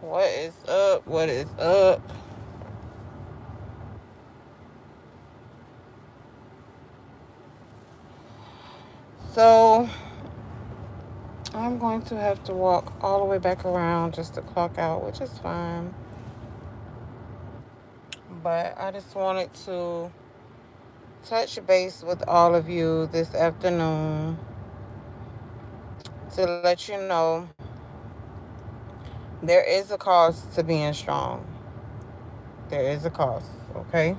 What is up? What is up? So, I'm going to have to walk all the way back around just to clock out, which is fine. But I just wanted to touch base with all of you this afternoon to let you know there is a cost to being strong. There is a cost, okay?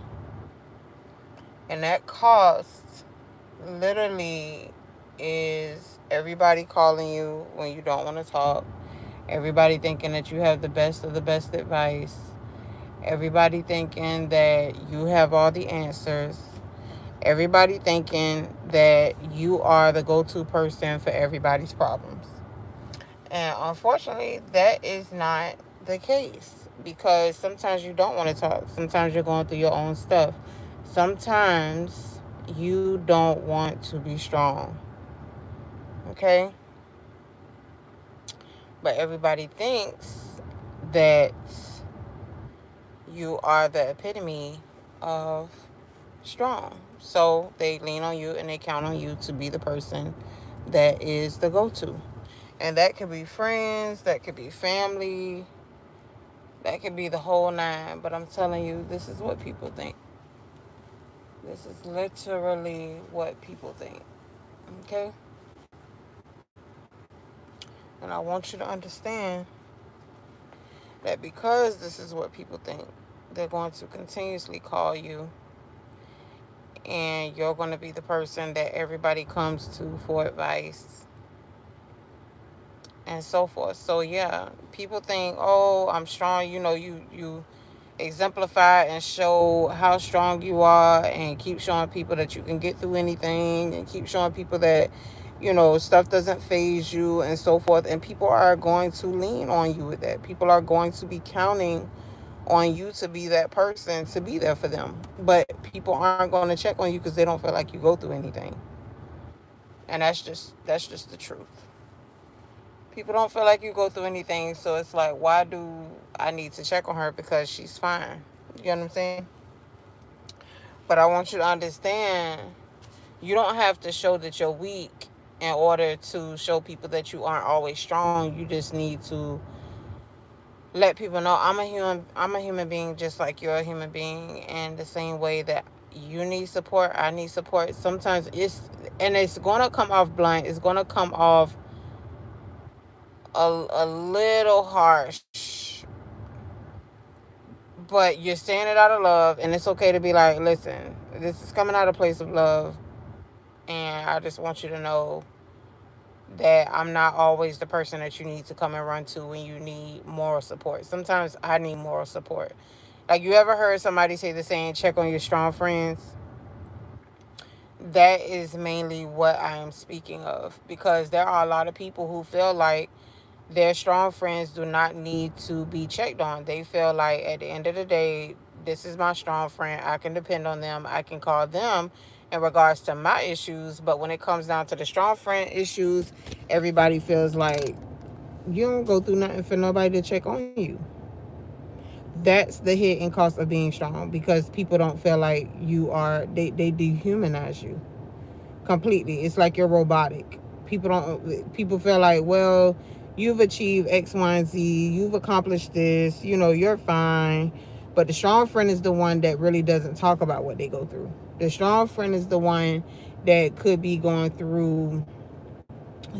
And that cost literally is everybody calling you when you don't want to talk, everybody thinking that you have the best of the best advice, everybody thinking that you have all the answers, everybody thinking that you are the go to person for everybody's problems. And unfortunately, that is not the case because sometimes you don't want to talk. Sometimes you're going through your own stuff. Sometimes you don't want to be strong. Okay? But everybody thinks that you are the epitome of strong. So they lean on you and they count on you to be the person that is the go to. And that could be friends, that could be family, that could be the whole nine. But I'm telling you, this is what people think. This is literally what people think. Okay? And I want you to understand that because this is what people think, they're going to continuously call you and you're going to be the person that everybody comes to for advice and so forth. So yeah, people think, "Oh, I'm strong." You exemplify and show how strong you are and keep showing people that you can get through anything and keep showing people that stuff doesn't phase you and so forth, and people are going to lean on you with that. People are going to be counting on you to be that person, to be there for them, but people aren't going to check on you because they don't feel like you go through anything. And that's just the truth. People don't feel like you go through anything, so it's like, why do I need to check on her because she's fine? You know what I'm saying? But I want you to understand, you don't have to show that you're weak in order to show people that you aren't always strong. You just need to let people know I'm a human being just like you're a human being, and the same way that you need support, I need support. Sometimes it's going to come off blunt, it's going to come off a little harsh, but you're saying it out of love, and it's okay to be like, listen, this is coming out of a place of love, and I just want you to know that I'm not always the person that you need to come and run to when you need moral support. Sometimes I need moral support. Like, you ever heard somebody say the saying, check on your strong friends? That is mainly what I am speaking of, because there are a lot of people who feel like their strong friends do not need to be checked on. They feel like at the end of the day, this is my strong friend. I can depend on them. I can call them in regards to my issues. But when it comes down to the strong friend issues, everybody feels like you don't go through nothing for nobody to check on you. That's the hidden cost of being strong, because people don't feel like they dehumanize you completely. It's like you're robotic. People feel like, well, you've achieved X, Y, and Z, you've accomplished this, you're fine. But the strong friend is the one that really doesn't talk about what they go through. The strong friend is the one that could be going through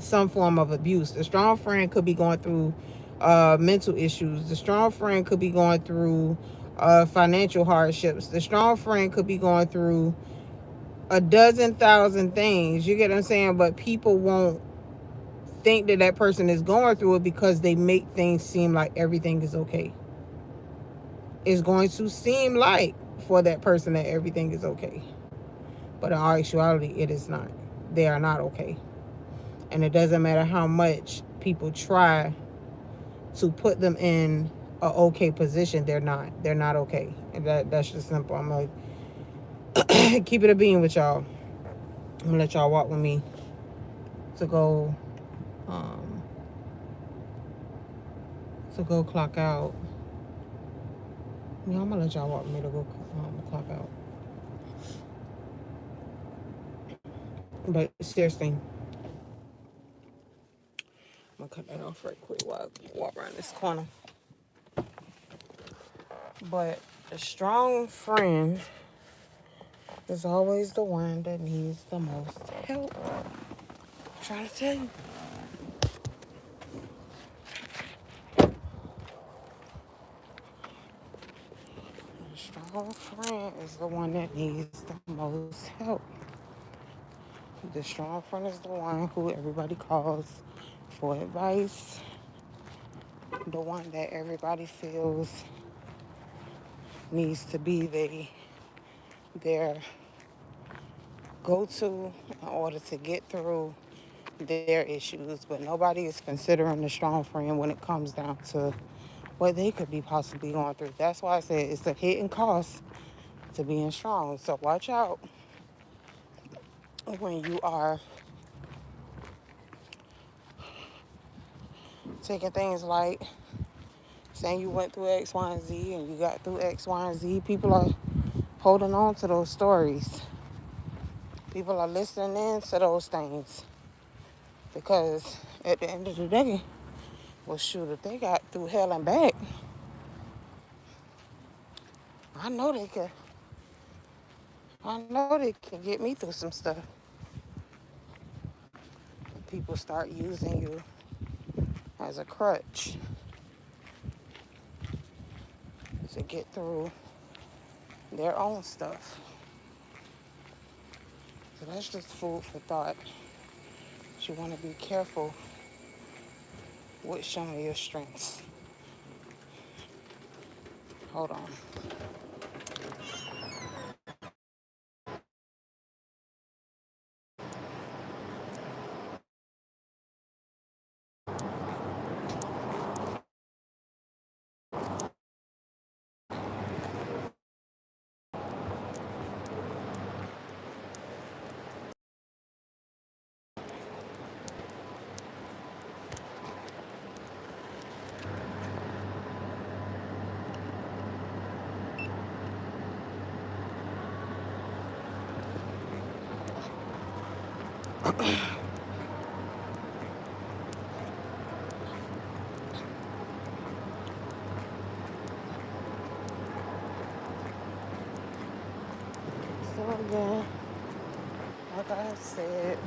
some form of abuse. The strong friend could be going through mental issues. The strong friend could be going through financial hardships. The strong friend could be going through a dozen thousand things. You get what I'm saying? But people won't think that that person is going through it because they make things seem like everything is okay. It's going to seem like for that person that everything is okay. But in all actuality, it is not. They are not okay. And it doesn't matter how much people try to put them in a okay position, they're not. They're not okay. And that's just simple. I'm like, keep it a bean with y'all. I'm gonna let y'all walk with me to go um, to go clock out. Yeah, I'm gonna let y'all walk me to go clock out. But seriously, I'm gonna cut that off right quick while I walk around this corner. But a strong friend is always the one that needs the most help. I'm trying to tell you. A strong friend is the one that needs the most help. The strong friend is the one who everybody calls for advice. The one that everybody feels needs to be their go-to in order to get through their issues. But nobody is considering the strong friend when it comes down to what they could be possibly going through. That's why I said it's a hidden cost to being strong. So watch out when you are taking things like saying you went through X, Y, and Z and you got through X, Y, and Z. People are holding on to those stories. People are listening in to those things. Because at the end of the day, well, shoot, if they got through hell and back, I know they can. I know they can get me through some stuff. People start using you as a crutch to get through their own stuff. So that's just food for thought. But you want to be careful with showing your strengths. Hold on. So again, like I said,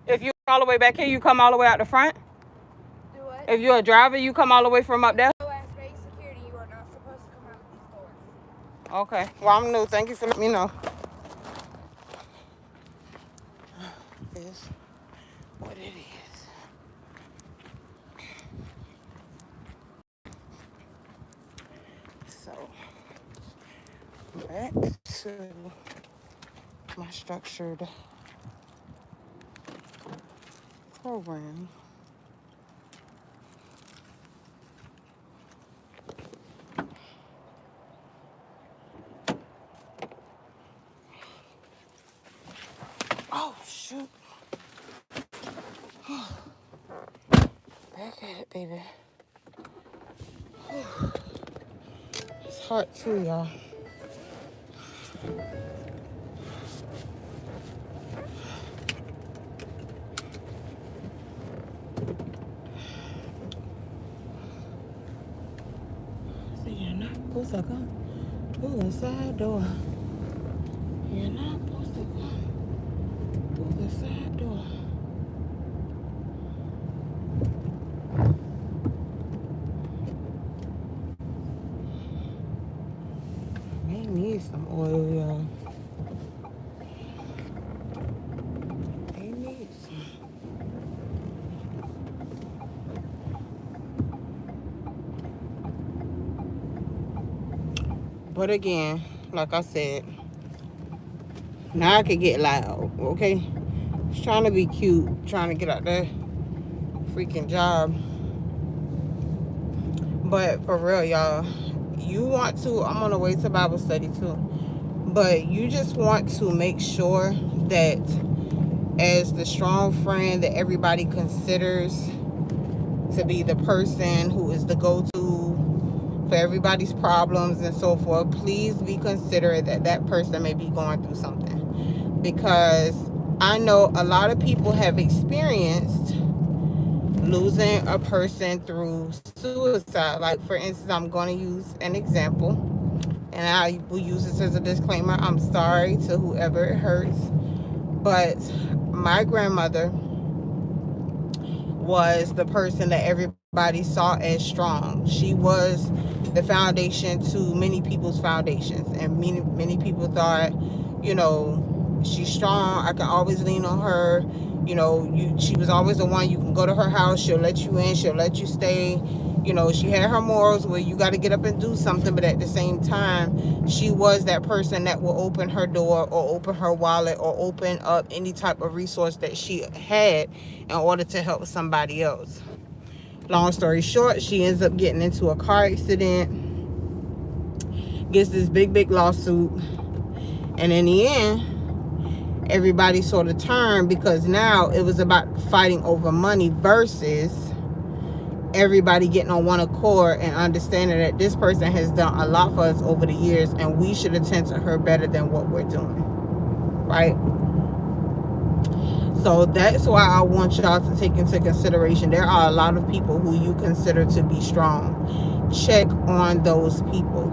if you all the way back here, you come all the way out the front. Do what? If you're a driver, you come all the way from up there. So as base security, you are not supposed to come out these doors. Okay. Well, I'm new. Thank you for letting me know. Is what it is. So back to my structured program. Oh shoot. Back at it, baby. It's hot too, y'all. So you're not supposed to come through the side door. You're not supposed to come through the side door. May need some oil, y'all. May need some. But again, like I said, now I can get loud, okay? Just trying to be cute, trying to get out there freaking job. But for real, y'all, you want to, I'm on the way to Bible study too, but you just want to make sure that as the strong friend that everybody considers to be the person who is the go-to for everybody's problems and so forth, please be considerate that that person may be going through something. Because I know a lot of people have experienced losing a person through suicide. Like, for instance, I'm going to use an example, and I will use this as a disclaimer. I'm sorry to whoever it hurts, but my grandmother was the person that everybody saw as strong. She was the foundation to many people's foundations, and many people thought, you know, she's strong, I can always lean on her. You know, she was always the one, you can go to her house, she'll let you in, she'll let you stay. You know, she had her morals where you got to get up and do something, but at the same time, she was that person that will open her door or open her wallet or open up any type of resource that she had in order to help somebody else. Long story short, she ends up getting into a car accident, gets this big lawsuit, and in the end, everybody sort of turned, because now it was about fighting over money versus everybody getting on one accord and understanding that this person has done a lot for us over the years, and we should attend to her better than what we're doing, right? So that's why I want y'all to take into consideration, there are a lot of people who you consider to be strong. Check on those people.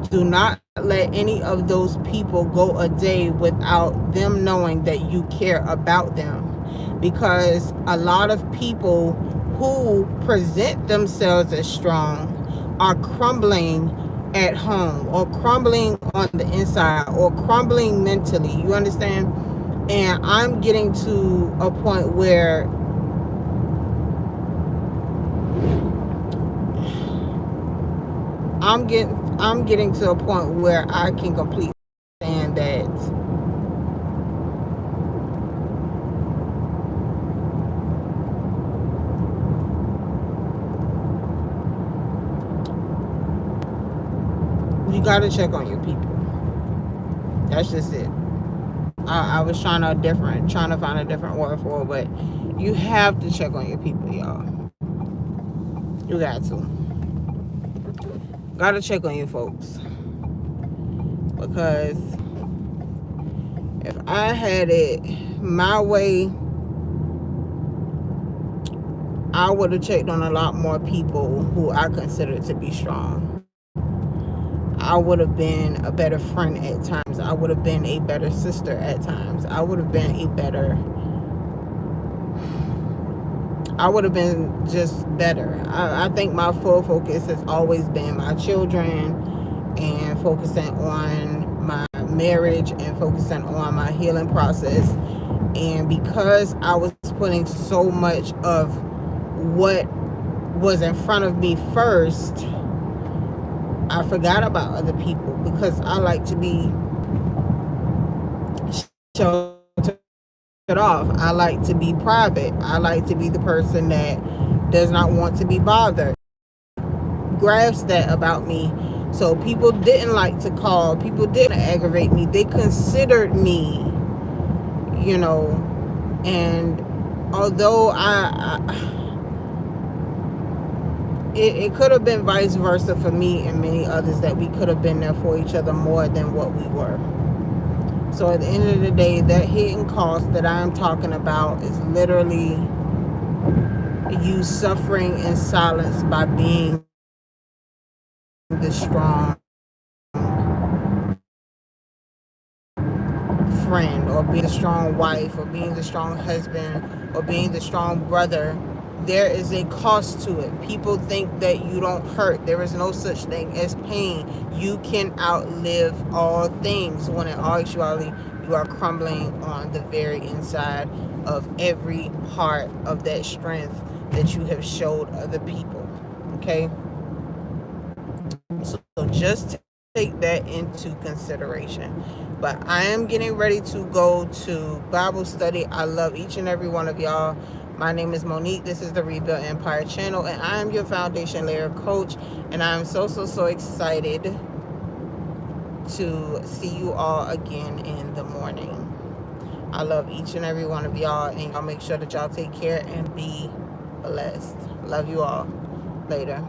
Do not let any of those people go a day without them knowing that you care about them, because a lot of people who present themselves as strong are crumbling at home, or crumbling on the inside, or crumbling mentally. You understand? And I'm getting to a point where I'm getting to a point where I can completely understand that you gotta check on your people. That's just it. I was trying to find a different word for it, but you have to check on your people, y'all. You got to. Gotta check on your folks. Because if I had it my way, I would have checked on a lot more people who I consider to be strong. I would have been a better friend at times. I would have been a better sister at times. I would have been just better. I think my full focus has always been my children, and focusing on my marriage, and focusing on my healing process. And because I was putting so much of what was in front of me first, I forgot about other people, because I like to be sheltered off. I like to be private. I like to be the person that does not want to be bothered. Grasp that about me. So people didn't like to call. People didn't aggravate me. They considered me, you know. And although it could have been vice versa for me and many others, that we could have been there for each other more than what we were. So at the end of the day, that hidden cost that I'm talking about is literally you suffering in silence by being the strong friend, or being the strong wife, or being the strong husband, or being the strong brother. There is a cost to it. People think that you don't hurt. There is no such thing as pain. You can outlive all things, when in all actuality you are crumbling on the very inside of every part of that strength that you have showed other people. Okay? So just take that into consideration. But I am getting ready to go to Bible study. I love each and every one of y'all. My name is Monique. This is the Rebuild Empire channel, and I am your foundation layer coach. And I'm so excited to see you all again in the morning. I love each and every one of y'all, and y'all make sure that y'all take care and be blessed. Love you all. Later.